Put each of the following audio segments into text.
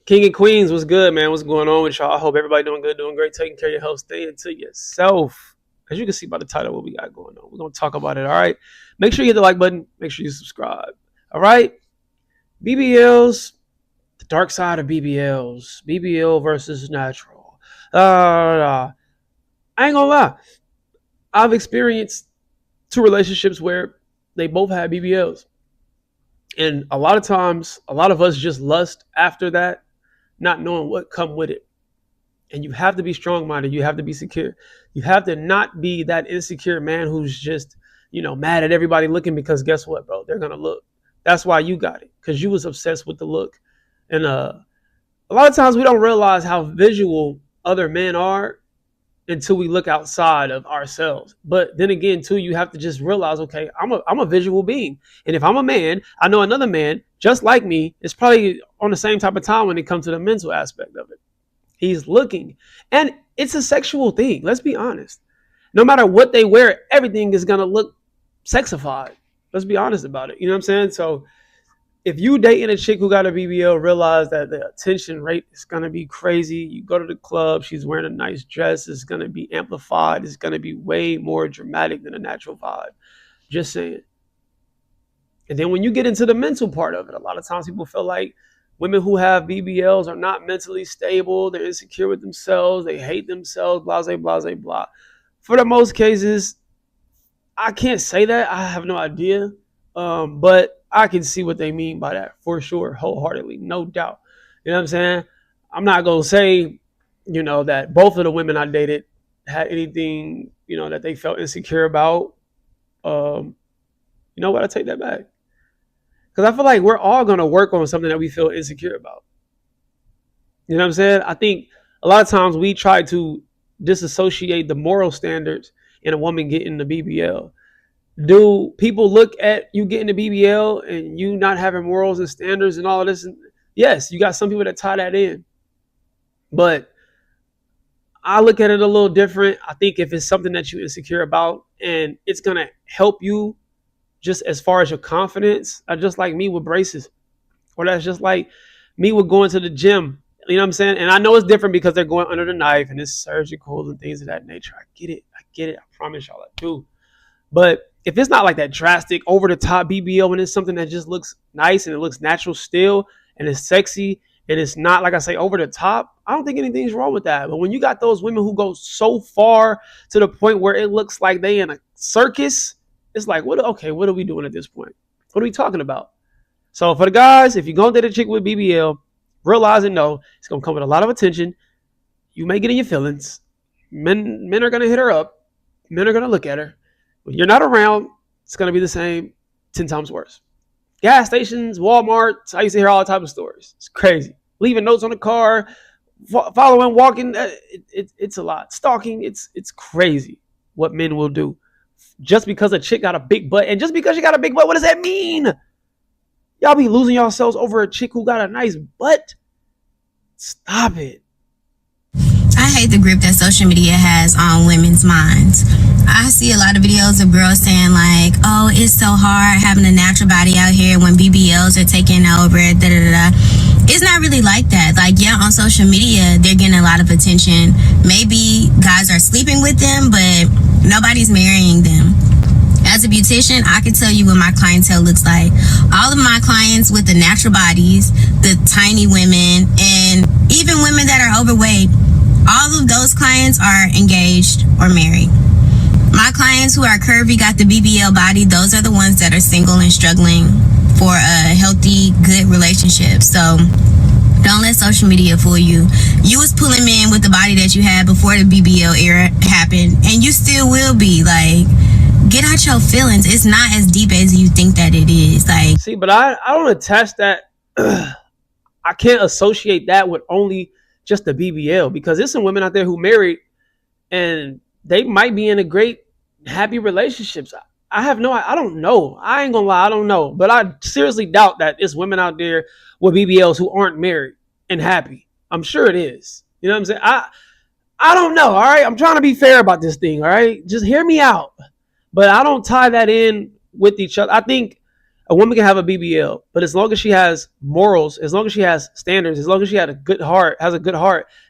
King and Queens, what's good, man? What's going on with y'all? I hope everybody doing good, doing great, taking care of your health, staying to yourself. As you can see by the title, what we got going on. We're going to talk about it, all right? Make sure you hit the like button. Make sure you subscribe, all right? BBLs, the dark side of BBLs. BBL versus natural. I ain't going to lie. I've experienced two relationships where they both had BBLs. And a lot of times, a lot of us just lust after that, not knowing what come with it. And you have to be strong-minded. You have to be secure. You have to not be that insecure man who's just, mad at everybody looking, because guess what, bro? They're going to look. That's why you got it, because you was obsessed with the look. And a lot of times we don't realize how visual other men are until we look outside of ourselves. But then again, too, you have to just realize, okay, I'm a visual being. And if I'm a man, I know another man just like me is probably on the same type of time when it comes to the mental aspect of it. He's looking. And it's a sexual thing. Let's be honest. No matter what they wear, everything is going to look sexified. Let's be honest about it. You know what I'm saying? So if you dating a chick who got a BBL, realize that the attention rate is going to be crazy. You go to the club, she's wearing a nice dress. It's going to be amplified. It's going to be way more dramatic than a natural vibe. Just saying. And then when you get into the mental part of it, a lot of times people feel like women who have BBLs are not mentally stable. They're insecure with themselves. They hate themselves, blah, blah, blah, blah. For the most cases, I can't say that. I have no idea. But I can see what they mean by that for sure, wholeheartedly, no doubt. You know what I'm saying? I'm not going to say, that both of the women I dated had anything, that they felt insecure about. You know what? I take that back. Because I feel like we're all going to work on something that we feel insecure about. You know what I'm saying? I think a lot of times we try to disassociate the moral standards in a woman getting the BBL. Do people look at you getting the BBL and you not having morals and standards and all of this? Yes, you got some people that tie that in. But I look at it a little different. I think if it's something that you're insecure about and it's going to help you just as far as your confidence, just like me with braces, or that's just like me with going to the gym. You know what I'm saying? And I know it's different because they're going under the knife and it's surgical and things of that nature. I get it. I promise y'all I do. But if it's not like that drastic, over the top BBL, and it's something that just looks nice and it looks natural still and it's sexy and it's not, like I say, over the top, I don't think anything's wrong with that. But when you got those women who go so far to the point where it looks like they in a circus, it's like, what are we doing at this point? What are we talking about? So for the guys, if you're going to date a chick with BBL, realize and know it's going to come with a lot of attention. You may get in your feelings. Men are going to hit her up. Men are going to look at her. When you're not around, it's going to be the same 10 times worse. Gas stations, Walmart, I used to hear all types of stories. It's crazy. Leaving notes on the car, following, walking, it's a lot. Stalking, it's crazy what men will do. Just because a chick got a big butt, and just because she got a big butt, what does that mean? Y'all be losing yourselves over a chick who got a nice butt? Stop it. I hate the grip that social media has on women's minds. I see a lot of videos of girls saying like, oh, it's so hard having a natural body out here when BBLs are taking over, It's not really like that. Like, yeah, on social media, they're getting a lot of attention. Maybe guys are sleeping with them, but nobody's marrying them. As a beautician, I can tell you what my clientele looks like. All of my clients with the natural bodies, the tiny women, and even women that are overweight, all of those clients are engaged or married. My clients who are curvy, got the BBL body, those are the ones that are single and struggling for a healthy, good relationship. So don't let social media fool you. You was pulling men with the body that you had before the BBL era happened, and you still will be. Like, get out your feelings. It's not as deep as you think that it is. Like, see, but I don't attach that. I can't associate that with only just the BBL, because there's some women out there who married and they might be in a great, happy relationships. I don't know. I ain't gonna lie, I don't know. But I seriously doubt that it's women out there with BBLs who aren't married and happy. I'm sure it is. You know what I'm saying? I don't know, all right? I'm trying to be fair about this thing, all right? Just hear me out. But I don't tie that in with each other. I think A woman can have a BBL, but as long as she has morals, as long as she has standards, as long as she has a good heart,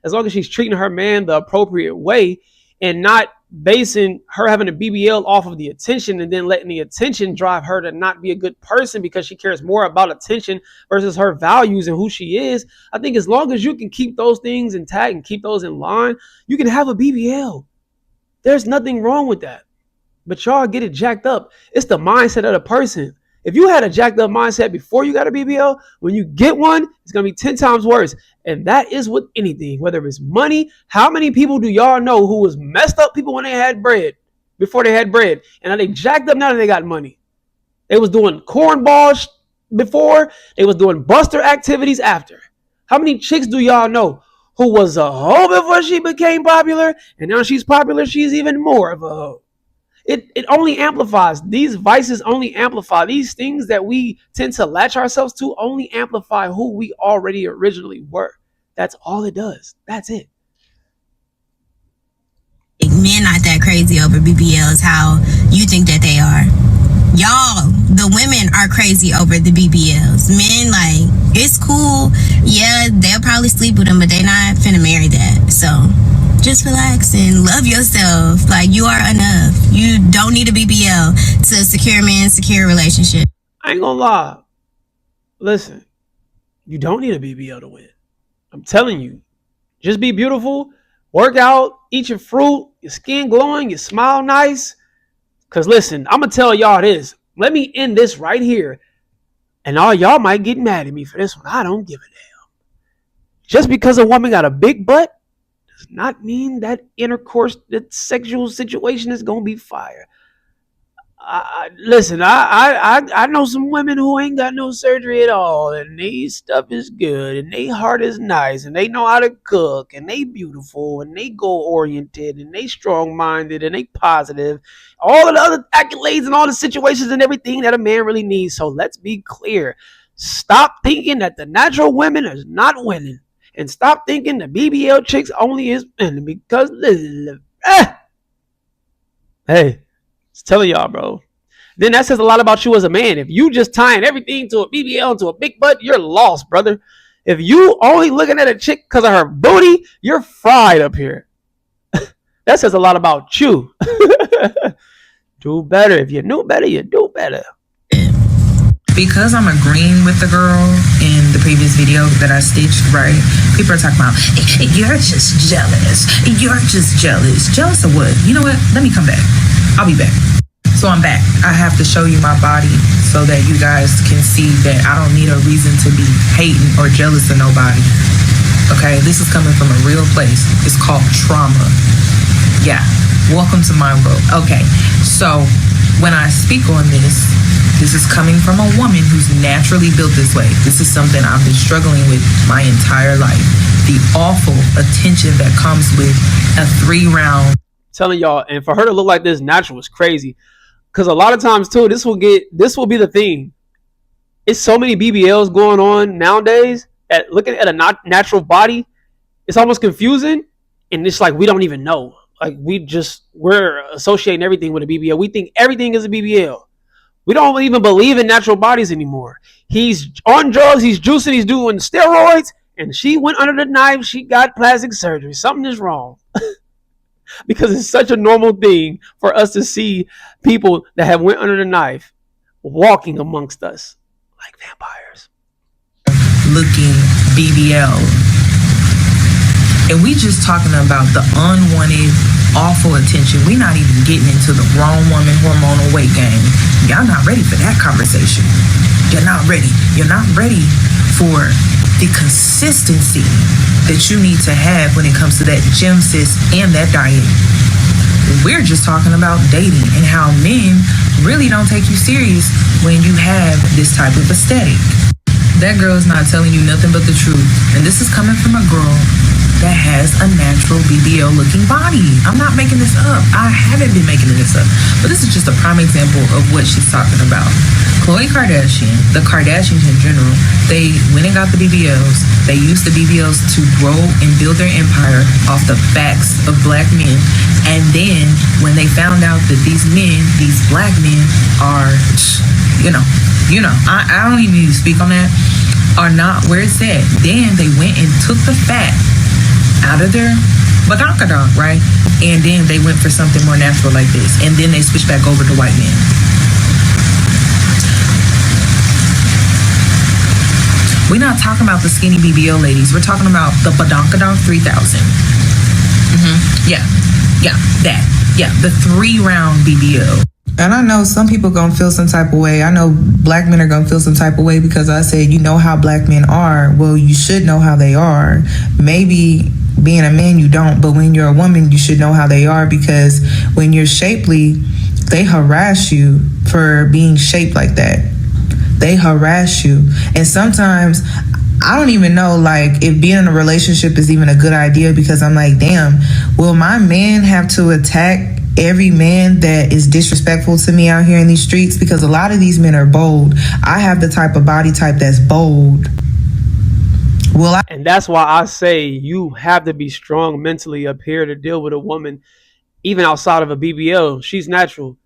as long as she's treating her man the appropriate way and not basing her having a BBL off of the attention and then letting the attention drive her to not be a good person because she cares more about attention versus her values and who she is. I think as long as you can keep those things intact and keep those in line, you can have a BBL. There's nothing wrong with that. But y'all get it jacked up. It's the mindset of the person. If you had a jacked up mindset before you got a BBL, when you get one, it's going to be 10 times worse. And that is with anything, whether it's money. How many people do y'all know who was messed up people when they had bread, before they had bread? And now they jacked up now that they got money. They was doing cornballs before. They was doing buster activities after. How many chicks do y'all know who was a hoe before she became popular? And now she's popular, she's even more of a hoe. It only amplifies. These vices only amplify. These things that we tend to latch ourselves to only amplify who we already originally were. That's all it does. That's it. Men not that crazy over BBLs how you think that they are. Y'all, the women are crazy over the BBLs. Men, like, it's cool. Yeah, they'll probably sleep with them, but they're not finna marry that. So just relax and love yourself. Like, you are enough. You don't need a BBL to secure a man, secure a relationship. I ain't gonna lie. Listen, you don't need a BBL to win. I'm telling you. Just be beautiful, work out, eat your fruit, your skin glowing, you smile nice. Because listen, I'm going to tell y'all this. Let me end this right here. And all y'all might get mad at me for this one. I don't give a damn. Just because a woman got a big butt does not mean that intercourse, that sexual situation is going to be fire. Listen, I know some women who ain't got no surgery at all, and they stuff is good, and they heart is nice, and they know how to cook, and they beautiful, and they goal oriented, and they strong minded, and they positive. All of the other accolades and all the situations and everything that a man really needs. So let's be clear. Stop thinking that the natural women is not winning, and stop thinking the BBL chicks only is winning because hey. It's telling y'all, bro. Then that says a lot about you as a man. If you just tying everything to a BBL and to a big butt, you're lost, brother. If you only looking at a chick because of her booty, you're fried up here. That says a lot about you. Do better. If you knew better, you do better. Because I'm agreeing with the girl in the previous video that I stitched, right? People are talking about, you're just jealous. You're just jealous. Jealous of what? You know what? Let me come back. I'll be back. So I'm back. I have to show you my body so that you guys can see that I don't need a reason to be hating or jealous of nobody. Okay? This is coming from a real place. It's called trauma. Yeah. Welcome to my world. Okay. So when I speak on this is coming from a woman who's naturally built this way. This is something I've been struggling with my entire life. The awful attention that comes with a 3-round. Telling y'all, and for her to look like this natural is crazy. Because a lot of times too, this will be the thing. It's so many BBLs going on nowadays at looking at a natural body, it's almost confusing, and it's like we don't even know. Like we're associating everything with a BBL. We think everything is a BBL. We don't even believe in natural bodies anymore. He's on drugs, he's juicing, he's doing steroids, and she went under the knife, she got plastic surgery. Something is wrong. Because it's such a normal thing for us to see people that have went under the knife walking amongst us like vampires. Looking BBL. And we just talking about the unwanted, awful attention. We're not even getting into the grown woman hormonal weight gain. Y'all not ready for that conversation. You're not ready. You're not ready for the consistency that you need to have when it comes to that gym sis and that diet. We're just talking about dating and how men really don't take you serious when you have this type of aesthetic. That girl is not telling you nothing but the truth. And this is coming from a girl that has a natural BBL looking body. I'm not making this up. I haven't been making this up. But this is just a prime example of what she's talking about. Khloe Kardashian, the Kardashians in general, they went and got the BBLs. They used the BBLs to grow and build their empire off the backs of black men. And then when they found out that these men, these black men are, I don't even need to speak on that, are not where it's at. Then they went and took the fat out of their badonkadonk, right? And then they went for something more natural like this. And then they switched back over to white men. We're not talking about the skinny BBL ladies. We're talking about the badonkadonk 3000. Yeah, that. Yeah, the 3-round BBL. And I know some people gonna feel some type of way. I know black men are gonna feel some type of way because I said, you know how black men are. Well, you should know how they are. Maybe being a man you don't, but when you're a woman, you should know how they are, because when you're shapely, they harass you for being shaped like that. They harass you. And sometimes I don't even know, like, if being in a relationship is even a good idea, because I'm like, damn, will my man have to attack every man that is disrespectful to me out here in these streets? Because a lot of these men are bold. I have the type of body type that's bold. And that's why I say you have to be strong mentally up here to deal with a woman, even outside of a BBL. She's natural.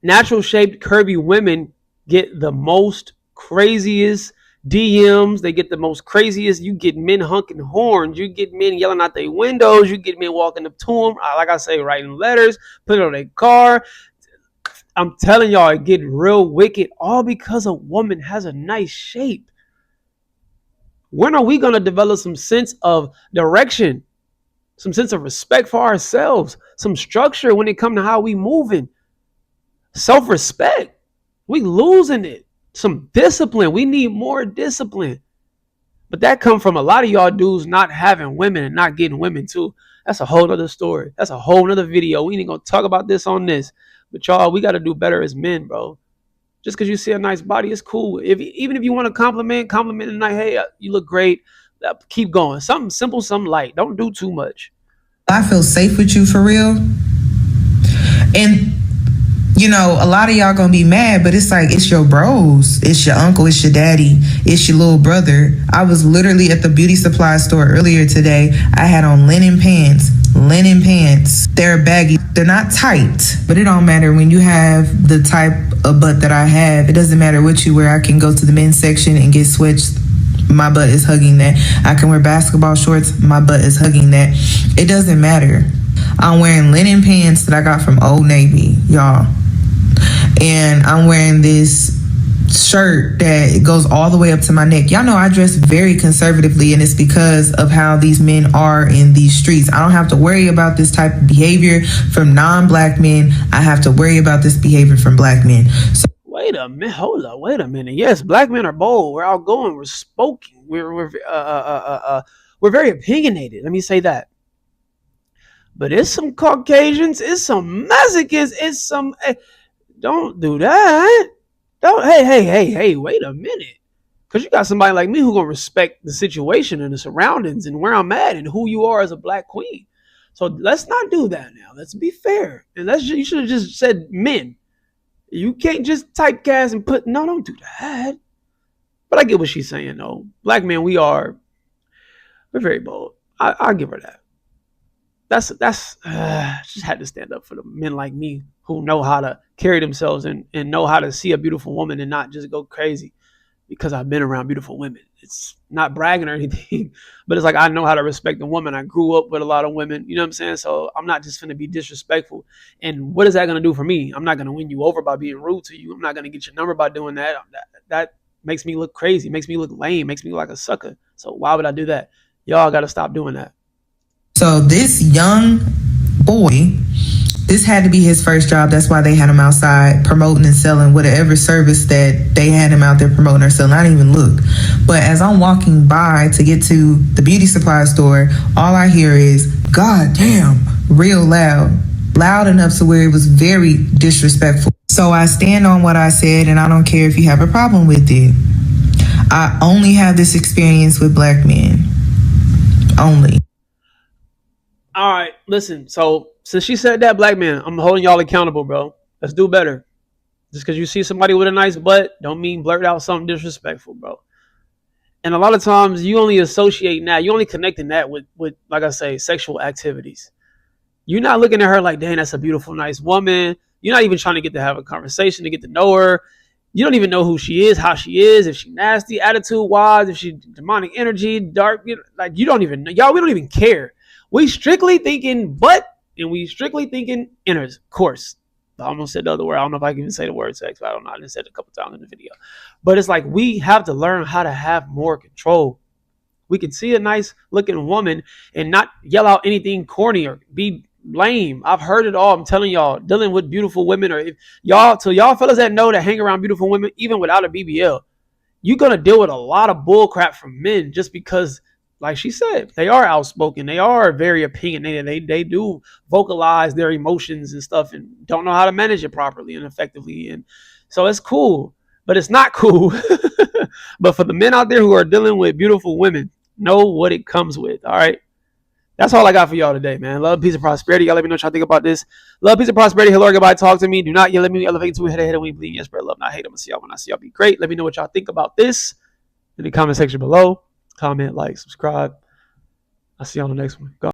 Natural shaped, curvy women get the most craziest DMs. They get the most craziest. You get men honking horns. You get men yelling out their windows. You get men walking up to them, like I say, writing letters, putting it on their car. I'm telling y'all, it get real wicked, all because a woman has a nice shape. When are we going to develop some sense of direction, some sense of respect for ourselves, some structure when it comes to how we moving? Self-respect. We losing it. Some discipline. We need more discipline. But that come from a lot of y'all dudes not having women and not getting women too. That's a whole nother story. That's a whole nother video. We ain't gonna talk about this on this. But y'all, we got to do better as men, bro. Just because you see a nice body, it's cool. Even if you want to compliment tonight, hey, you look great. Keep going. Something simple, something light. Don't do too much. I feel safe with you for real. And a lot of y'all gonna be mad, but it's like, it's your bros, it's your uncle, it's your daddy, it's your little brother. I was literally at the beauty supply store earlier today. I had on linen pants. They're baggy. They're not tight, but it don't matter when you have the type of butt that I have. It doesn't matter what you wear. I can go to the men's section and get switched. My butt is hugging that. I can wear basketball shorts. My butt is hugging that. It doesn't matter. I'm wearing linen pants that I got from Old Navy, y'all. And I'm wearing this shirt that goes all the way up to my neck. Y'all know I dress very conservatively, and it's because of how these men are in these streets. I don't have to worry about this type of behavior from non-black men. I have to worry about this behavior from black men. So wait a minute, hold up, wait a minute. Yes, black men are bold. We're outgoing. We're spoken. We're very opinionated. Let me say that. But it's some Caucasians, it's some Mexicans, it's some. Don't do that. Don't. Hey. Wait a minute. Because you got somebody like me who gonna respect the situation and the surroundings and where I'm at and who you are as a black queen. So let's not do that now. Let's be fair. And you should have just said men. You can't just typecast and put. No, don't do that. But I get what she's saying though. Black men, we're very bold. I'll give her that. That's just had to stand up for the men like me who know how to carry themselves and know how to see a beautiful woman and not just go crazy because I've been around beautiful women. It's not bragging or anything, but it's like I know how to respect a woman. I grew up with a lot of women, you know what I'm saying? So I'm not just going to be disrespectful. And what is that going to do for me? I'm not going to win you over by being rude to you. I'm not going to get your number by doing that. That makes me look crazy, makes me look lame, makes me look like a sucker. So why would I do that? Y'all got to stop doing that. So this young boy, this had to be his first job. That's why they had him outside promoting and selling whatever service that they had him out there promoting or selling. I didn't even look. But as I'm walking by to get to the beauty supply store, all I hear is, God damn, real loud. Loud enough to where it was very disrespectful. So I stand on what I said, and I don't care if you have a problem with it. I only have this experience with black men. Only. All right, listen. So since she said that, black man, I'm holding y'all accountable, bro. Let's do better. Just because you see somebody with a nice butt, don't mean blurt out something disrespectful, bro. And a lot of times you only associate that, you only connecting that with like I say, sexual activities. You're not looking at her like, dang, that's a beautiful, nice woman. You're not even trying to get to have a conversation to get to know her. You don't even know who she is, how she is, if she nasty, attitude wise, if she demonic energy, dark, like you don't even know. Y'all, we don't even care. We strictly thinking butt and we strictly thinking inners. Of course. I almost said the other word. I don't know if I can even say the word sex, but I don't know. I just said it a couple times in the video. But it's like we have to learn how to have more control. We can see a nice looking woman and not yell out anything corny or be lame. I've heard it all. I'm telling y'all, dealing with beautiful women, or if y'all, so y'all fellas that know that hang around beautiful women, even without a BBL, you're gonna deal with a lot of bull crap from men just because, like she said, they are outspoken, they are very opinionated, they do vocalize their emotions and stuff, and don't know how to manage it properly and effectively, and so it's cool, but it's not cool. But for the men out there who are dealing with beautiful women, know what it comes with. All right. That's all I got for y'all today, man. Love, peace, and prosperity. Y'all let me know what y'all think about this. Love, peace, and prosperity. Hello, everybody. Talk to me. Do not yell at me. Elevate to a head and we bleed. Yes, spread love, not hate. I'm going to see y'all when I see y'all. Be great. Let me know what y'all think about this in the comment section below. Comment, like, subscribe. I'll see y'all on the next one. Go.